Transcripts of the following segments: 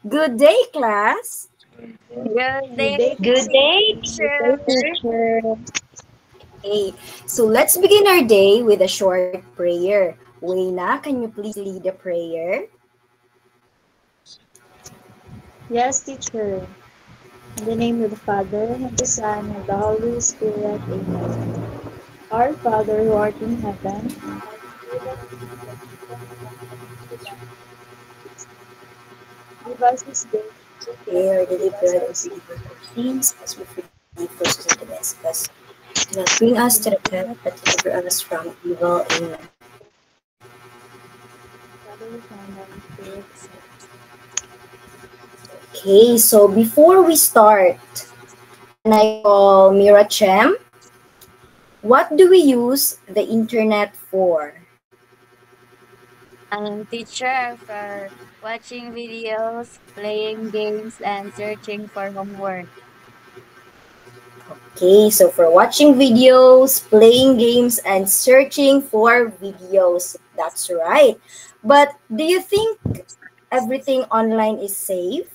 Good day, class. Good Good day, day, Good day. teacher. Teacher. Okay, so let's begin our day with a short prayer. Wayna, can you please lead the prayer? Yes, teacher. In the name of the Father, and of the Son, and of the Holy Spirit. Amen. Our Father who art in heaven, give us this day Today our daily bread and forgive us our sins as we forgive those who sin against us. Do not bring us to the pit, but deliver us from evil. Amen. Father, the Son, and the Holy Spirit. Okay, so before we start, can I call Mira Chem? What do we use the internet for? Teacher, for watching videos, playing games, and searching for homework. Okay, so for watching videos, playing games, and searching for videos. That's right. But do you think everything online is safe?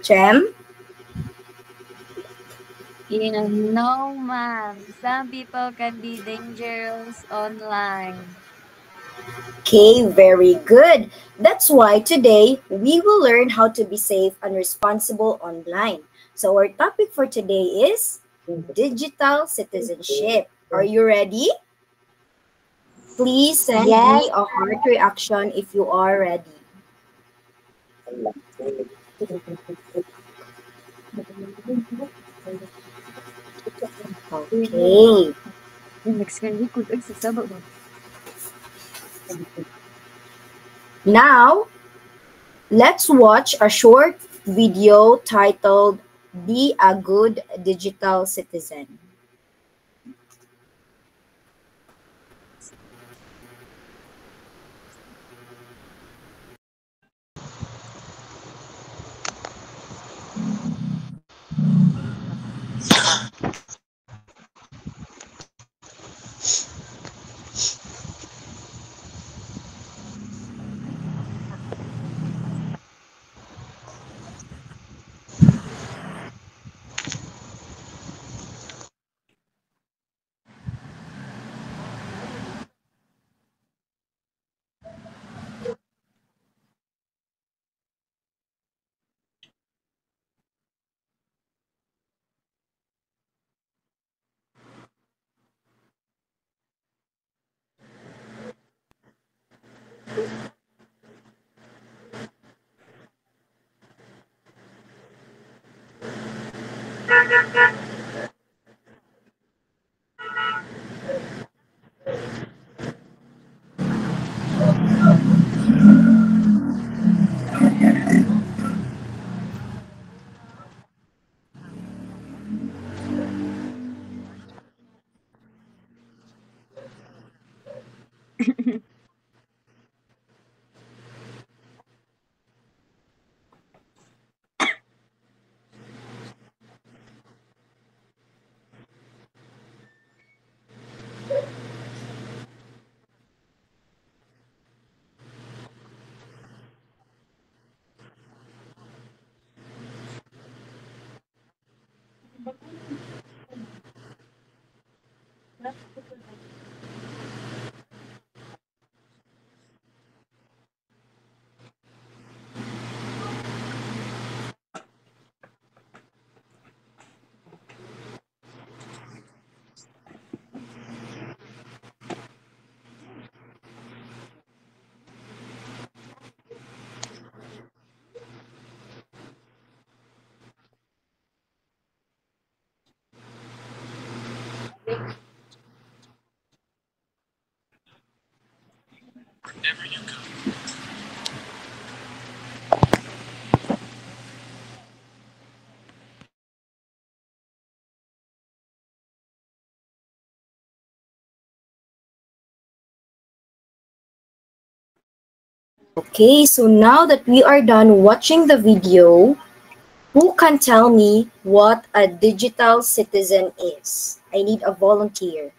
Chem? No, ma'am. Some people can be dangerous online. Okay, very good. That's why today we will learn how to be safe and responsible online. So our topic for today is digital citizenship. Are you ready? Please send Yes. me a heart reaction if you are ready. Okay. Yung Mexican likod, ay, sasaba ba? Now, let's watch a short video titled Be a Good Digital Citizen. Okay, so now that we are done watching the video, who can tell me what a digital citizen is? I need a volunteer.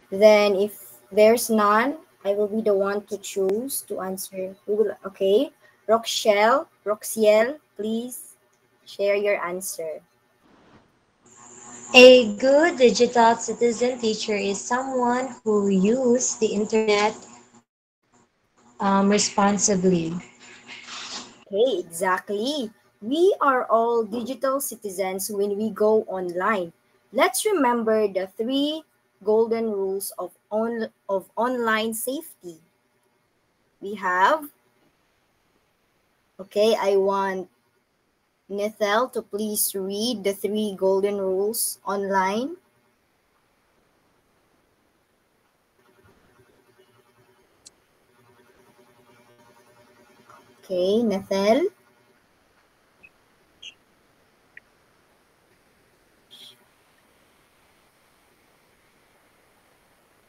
Then if there's none, I will be the one to choose to answer. Okay. Roxiel, please share your answer. A good digital citizen teacher is someone who uses the internet responsibly. Okay, exactly. We are all digital citizens when we go online. Let's remember the three golden rules of online safety. We have, okay, I want Nethel to please read the three golden rules online. Okay, Nethel.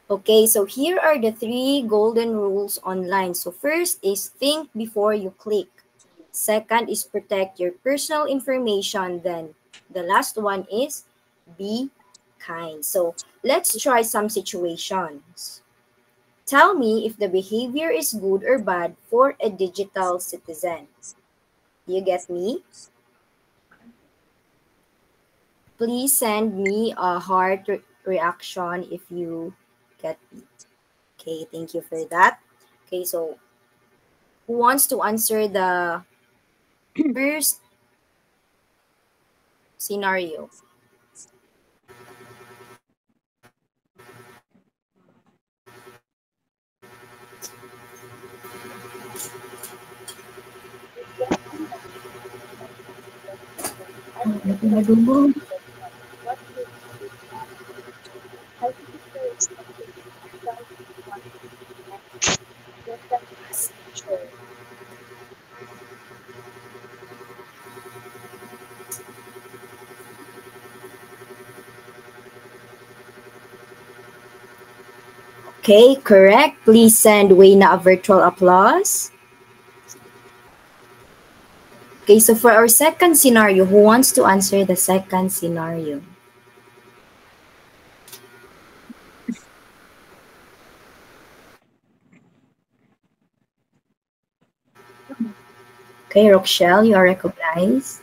Okay, so here are the three golden rules online. So first is think before you click. Second is protect your personal information. Then the last one is be kind. So let's try some situations. Tell me if the behavior is good or bad for a digital citizen. Do you get me? Please send me a heart reaction if you get me. Okay, thank you for that. Okay, so who wants to answer the first scenario? What would you do? I think it's something that one get that sure. Okay, correct. Please send Wayna a virtual applause. Okay, so for our second scenario, who wants to answer the second scenario? Okay, Rochelle, you are recognized.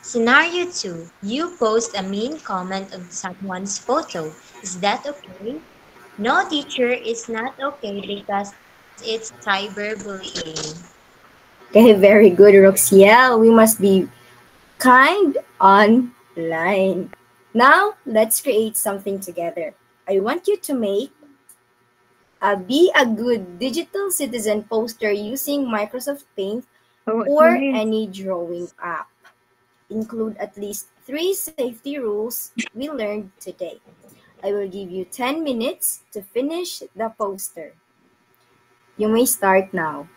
Scenario 2. You post a mean comment on someone's photo. Is that okay? No, teacher, it's not okay because it's cyberbullying. Okay, very good, Roxiel. We must be kind online. Now, let's create something together. I want you to make a Be a Good Digital Citizen poster using Microsoft Paint Oh, or any drawing app. Include at least 3 safety rules we learned today. I will give you 10 minutes to finish the poster. You may start now.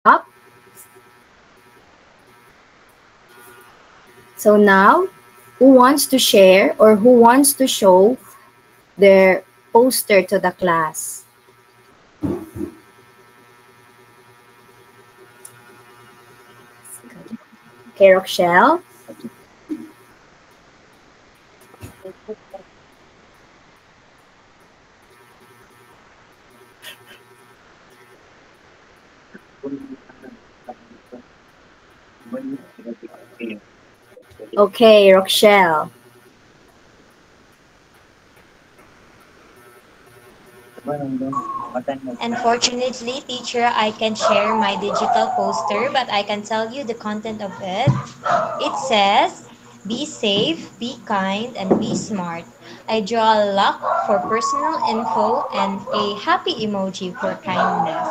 Up. So now, who wants to share or who wants to show their poster to the class? Okay, Rochelle. Okay, Rochelle. Unfortunately, teacher, I can share my digital poster, but I can tell you the content of it. It says, be safe, be kind, and be smart. I draw a lock for personal info and a happy emoji for kindness.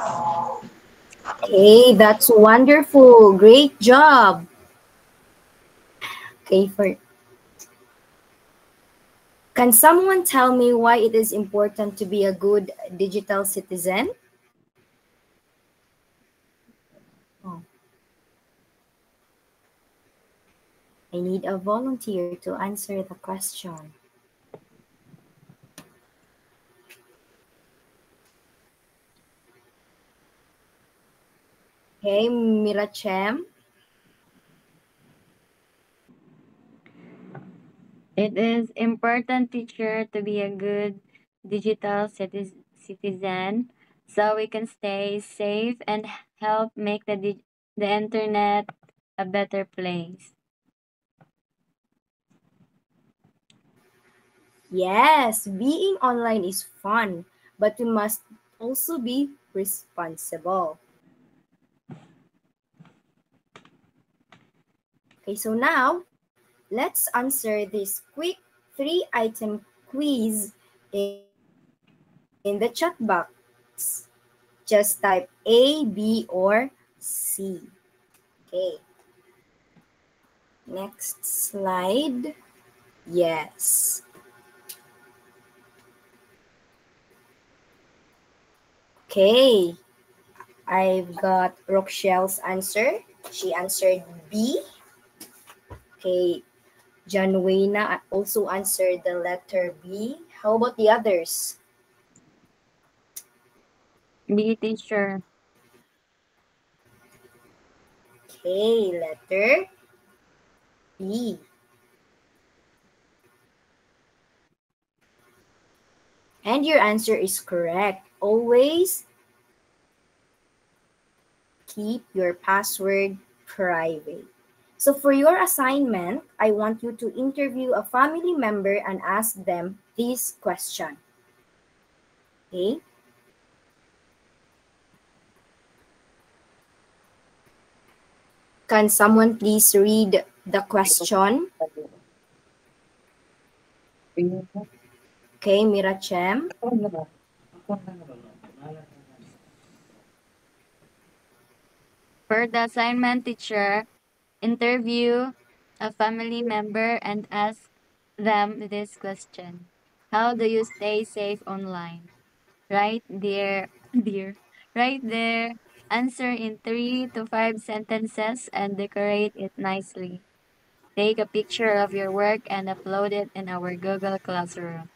Okay, that's wonderful. Great job. Okay, can someone tell me why it is important to be a good digital citizen? Oh. I need a volunteer to answer the question. Okay, Mirachem. It is important, teacher, to be a good digital citizen so we can stay safe and help make the internet a better place. Yes, being online is fun, but we must also be responsible. Okay, so now let's answer this quick 3-item quiz in the chat box. Just type A, B, or C. Okay. Next slide. Yes. Okay. I've got Rochelle's answer. She answered B. Okay. John Wayna also answered the letter B. How about the others? B, teacher. Okay, letter B. And your answer is correct. Always keep your password private. So for your assignment, I want you to interview a family member and ask them this question. Okay? Can someone please read the question? Okay, Mirachem. For the assignment, teacher, interview a family member and ask them this question. How do you stay safe online? Right there, dear. Right there. Answer in 3 to 5 sentences and decorate it nicely. Take a picture of your work and upload it in our Google Classroom.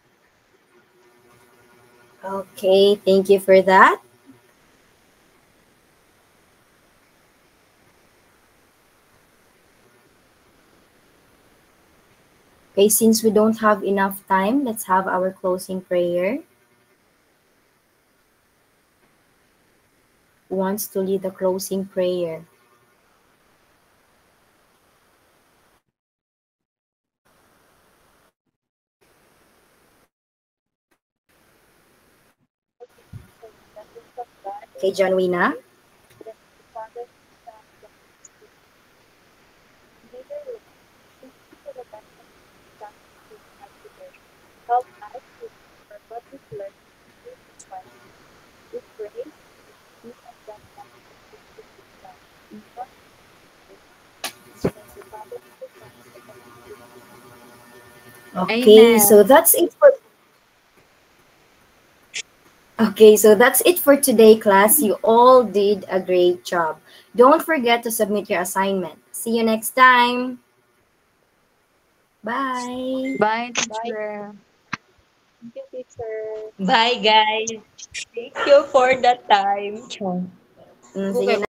Okay, thank you for that. Okay, since we don't have enough time, let's have our closing prayer. Who wants to lead the closing prayer? Okay, John Wina. Okay, Amen. so that's it for today, class. You all did a great job. Don't forget to submit your assignment. See you next time. Bye. Bye, Bye. teacher. Thank you, teacher. Bye, guys. Thank you for the time. See you